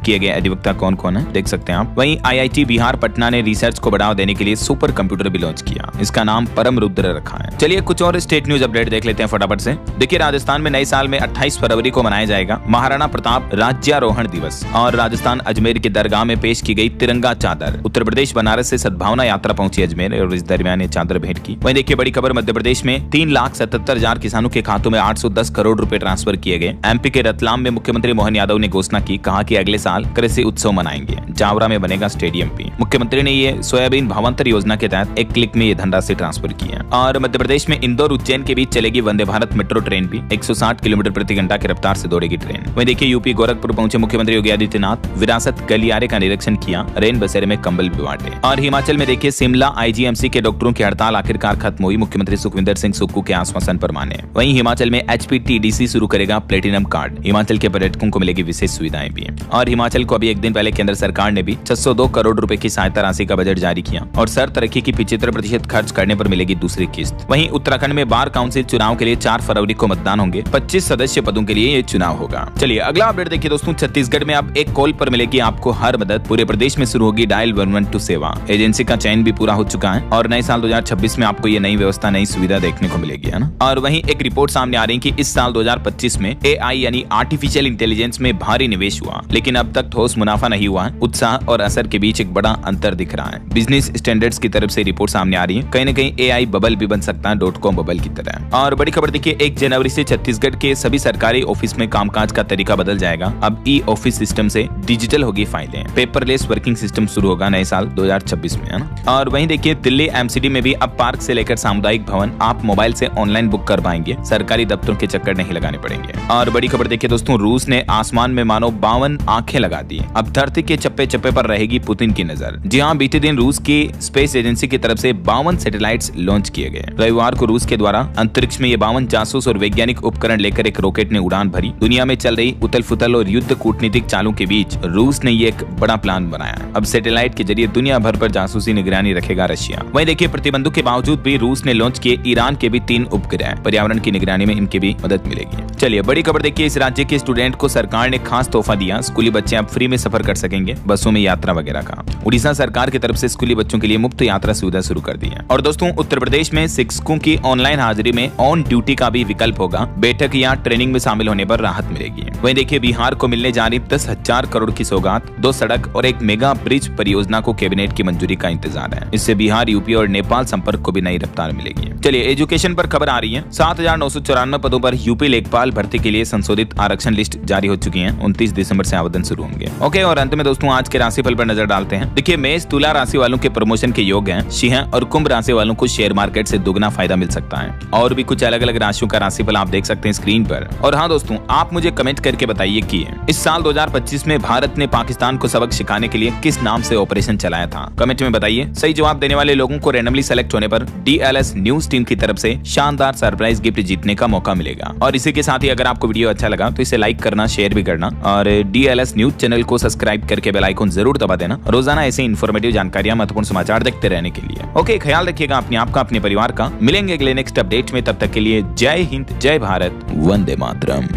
किए गए अधिवक्ता कौन कौन है देख सकते हैं आप। वहीं IIT बिहार पटना ने रिसर्च को बढ़ावा देने के लिए सुपर कंप्यूटर भी लॉन्च किया। इसका नाम परम रुद्र रखा है। चलिए कुछ और स्टेट न्यूज अपडेट देख लेते हैं फटाफट से। देखिए, राजस्थान में नए साल में 28 फरवरी को मनाया जाएगा महाराणा प्रताप राज्यारोहण दिवस। और राजस्थान अजमेर की दरगाह में पेश की गई तिरंगा चादर। उत्तर प्रदेश बनारस से सद्भावना यात्रा पहुंची अजमेर और इस दरमियान ये चादर भेंट की। वहीं देखिए बड़ी खबर, मध्य प्रदेश में 3,77,000 किसानों के खातों में 810 करोड़ रुपए ट्रांसफर किए गए। MP के रतलाम में मुख्यमंत्री मोहन यादव ने घोषणा की, कहा कि अगले साल कृषि उत्सव मनाएंगे। जावरा में बनेगा स्टेडियम भी। मुख्यमंत्री ने ये सोयाबीन भावांतर योजना के तहत एक क्लिक में ये धनराशि ट्रांसफर की है। और मध्य प्रदेश में इंदौर उज्जैन के बीच चलेगी वंदे भारत मेट्रो ट्रेन भी। 160 किलोमीटर प्रति घंटा की रफ्तार से दौड़ेगी ट्रेन। वहीं देखिए, यूपी गोरखपुर पहुंचे मुख्यमंत्री योगी आदित्यनाथ। विरासत गलियारे का निरीक्षण किया। रेन बसेरे में कंबल भी बांटे। और हिमाचल में देखिए, शिमला IGMC के डॉक्टरों की हड़ताल आखिरकार खत्म हुई। मुख्यमंत्री सुखविंदर सिंह सुक्खू के आश्वासन पर माने। वहीं हिमाचल में HPTDC शुरू करेगा प्लेटिनम कार्ड। हिमाचल के पर्यटकों को मिलेगी विशेष सुविधाएं भी। और हिमाचल को अभी एक दिन पहले केंद्र सरकार ने भी 602 करोड़ रुपए की सहायता राशि का बजट जारी किया और तरक्की की 75% खर्च करने पर मिलेगी दूसरी किस्त। वहीं उत्तराखंड में बार काउंसिल चुनाव के लिए 4 फरवरी को मतदान होंगे। 25 सदस्य पदों के लिए ये चुनाव होगा। चलिए अगला अपडेट देखिए दोस्तों, छत्तीसगढ़ में अब एक कॉल पर मिलेगी आपको हर मदद। पूरे प्रदेश में शुरू होगी डायल 112 सेवा। एजेंसी का चयन भी पूरा हो चुका है और नए साल 2026 में आपको ये नई व्यवस्था, नई सुविधा देखने को मिलेगी, है ना। और वहीं एक रिपोर्ट सामने आ रही है कि इस साल 2025 में AI यानी आर्टिफिशियल इंटेलिजेंस में भारी निवेश हुआ, लेकिन अब तक ठोस मुनाफा नहीं हुआ है। उत्साह और असर के बीच एक बड़ा अंतर दिख रहा है। बिजनेस स्टैंडर्ड्स की तरफ से रिपोर्ट सामने आ रही है। कहीं न कहीं AI बबल भी बन सकता है .com बबल की तरह। और बड़ी खबर देखिए, 1 जनवरी से छत्तीसगढ़ के सभी सरकारी ऑफिस में कामकाज का तरीका बदल जाएगा। अब E-ऑफिस सिस्टम से डिजिटल होगी फाइलें। पेपरलेस वर्किंग सिस्टम शुरू होगा नए साल 2026 में, है ना। और वहीं देखिए, दिल्ली MCD में भी अब पार्क से लेकर सामुदायिक भवन आप मोबाइल से ऑनलाइन बुक कर पाएंगे। सरकारी दफ्तरों के चक्कर नहीं लगाने पड़ेंगे। और बड़ी खबर देखिए दोस्तों, रूस ने आसमान में मानो 52 आंखें लगा दी। अब धरती के चप्पे चप्पे पर रहेगी पुतिन की नजर। जी हाँ, बीते दिन रूस की स्पेस एजेंसी की तरफ से 52 सैटेलाइट्स लॉन्च किए गए। रविवार को रूस के द्वारा अंतरिक्ष में ये 52 जासूस और वैज्ञानिक उपकरण लेकर एक रॉकेट ने उड़ान भरी। दुनिया में चल रही उथल फुथल और युद्ध कूटनीतिक चालों के बीच रूस ने ये एक बड़ा अपना प्लान बनाया है। अब सैटेलाइट के जरिए दुनिया भर पर जासूसी निगरानी रखेगा रशिया। वहीं देखिए, प्रतिबंधों के बावजूद भी रूस ने लॉन्च किए ईरान के भी 3 उपग्रह। पर्यावरण की निगरानी में इनकी भी मदद मिलेगी। चलिए बड़ी खबर देखिए, इस राज्य के स्टूडेंट को सरकार ने खास तोहफा दिया। स्कूली बच्चे अब फ्री में सफर कर सकेंगे, बसों में यात्रा वगैरह का। उड़ीसा सरकार की तरफ से स्कूली बच्चों के लिए मुफ्त यात्रा सुविधा शुरू कर दी है। और दोस्तों, उत्तर प्रदेश में शिक्षकों की ऑनलाइन हाजिरी में ऑन ड्यूटी का भी विकल्प होगा। बैठक या ट्रेनिंग में शामिल होने पर राहत मिलेगी। वहीं देखिए, बिहार को मिलने जा रही 10,000 करोड़ की सौगात, 2 सड़क और एक मेगा ब्रिज परियोजना को कैबिनेट की मंजूरी का इंतजार है। इससे बिहार, यूपी और नेपाल संपर्क को भी नई रफ्तार मिलेगी। चलिए एजुकेशन पर खबर आ रही है। 7,994 पदों पर यूपी लेखपाल भर्ती के लिए संशोधित आरक्षण लिस्ट जारी हो चुकी है। 29 दिसंबर से आवेदन शुरू होंगे। ओके, और अंत में दोस्तों आज के राशिफल पर नजर डालते हैं। देखिए, मेष तुला राशि वालों के प्रमोशन के योग हैं। सिंह और कुंभ राशि वालों को शेयर मार्केट से दुगना फायदा मिल सकता है। और भी कुछ अलग अलग राशियों का राशिफल आप देख सकते हैं स्क्रीन पर। और हाँ दोस्तों, आप मुझे कमेंट करके बताइए कि इस साल 2025 में भारत ने पाकिस्तान को सबक सिखाने के लिए किस नाम से ऑपरेशन चलाया था। कमेंट में बताइए। सही जवाब देने वाले लोगों को रैंडमली सेलेक्ट होने पर DLS न्यूज टीम की तरफ से शानदार सरप्राइज गिफ्ट जीतने का मौका मिलेगा। और इसी के साथ ही अगर आपको वीडियो अच्छा लगा तो इसे लाइक करना, शेयर भी करना और DLS न्यूज चैनल को सब्सक्राइब करके बेल आइकन जरूर दबा देना। रोजाना ऐसे इन्फॉर्मेटिव जानकारियां, महत्वपूर्ण समाचार देखते रहने के लिए। ओके, ख्याल रखिएगा अपने आप का, अपने परिवार का। मिलेंगे अगले नेक्स्ट अपडेट में, तब तक के लिए जय हिंद, जय भारत, वंदे मातरम।